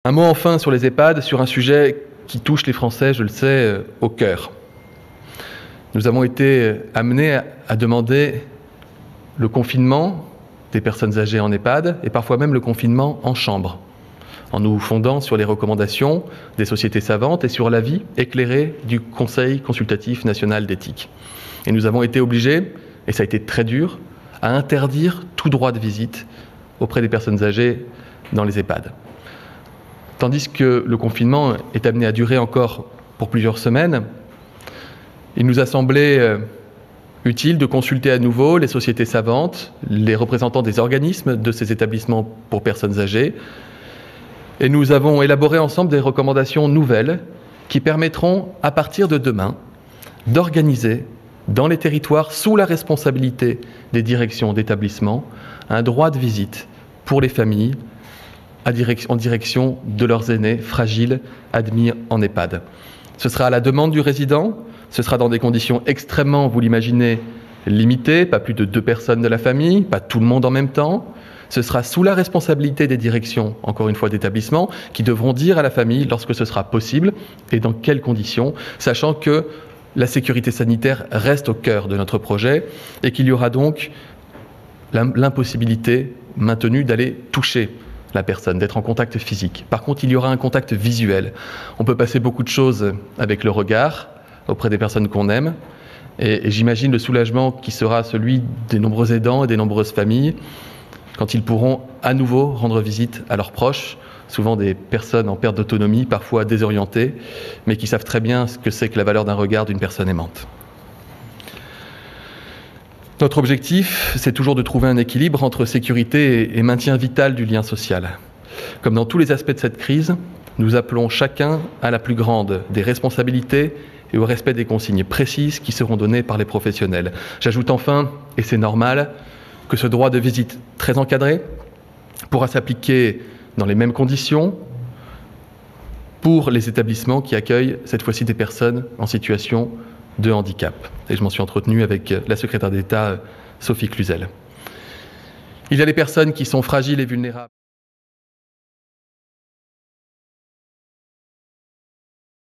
Un mot enfin sur les EHPAD, sur un sujet qui touche les Français, je le sais, au cœur. Nous avons été amenés à demander le confinement des personnes âgées en EHPAD et parfois même le confinement en chambre, en nous fondant sur les recommandations des sociétés savantes et sur l'avis éclairé du Conseil consultatif national d'éthique. Et nous avons été obligés, et ça a été très dur, à interdire tout droit de visite auprès des personnes âgées dans les EHPAD. Tandis que le confinement est amené à durer encore pour plusieurs semaines, il nous a semblé utile de consulter à nouveau les sociétés savantes, les représentants des organismes de ces établissements pour personnes âgées, et nous avons élaboré ensemble des recommandations nouvelles qui permettront, à partir de demain, d'organiser dans les territoires, sous la responsabilité des directions d'établissement, un droit de visite pour les familles en direction de leurs aînés fragiles admis en EHPAD. Ce sera à la demande du résident, ce sera dans des conditions extrêmement, vous l'imaginez, limitées, pas plus de 2 personnes de la famille, pas tout le monde en même temps. Ce sera sous la responsabilité des directions, encore une fois, d'établissement, qui devront dire à la famille lorsque ce sera possible et dans quelles conditions, sachant que la sécurité sanitaire reste au cœur de notre projet et qu'il y aura donc l'impossibilité maintenue d'aller toucher la personne, d'être en contact physique. Par contre, il y aura un contact visuel. On peut passer beaucoup de choses avec le regard auprès des personnes qu'on aime. Et j'imagine le soulagement qui sera celui des nombreux aidants et des nombreuses familles quand ils pourront à nouveau rendre visite à leurs proches, souvent des personnes en perte d'autonomie, parfois désorientées, mais qui savent très bien ce que c'est que la valeur d'un regard d'une personne aimante. Notre objectif, c'est toujours de trouver un équilibre entre sécurité et maintien vital du lien social. Comme dans tous les aspects de cette crise, nous appelons chacun à la plus grande des responsabilités et au respect des consignes précises qui seront données par les professionnels. J'ajoute enfin, et c'est normal, que ce droit de visite très encadré pourra s'appliquer dans les mêmes conditions pour les établissements qui accueillent cette fois-ci des personnes en situation de handicap. Et je m'en suis entretenu avec la secrétaire d'État Sophie Cluzel. Il y a les personnes qui sont fragiles et vulnérables.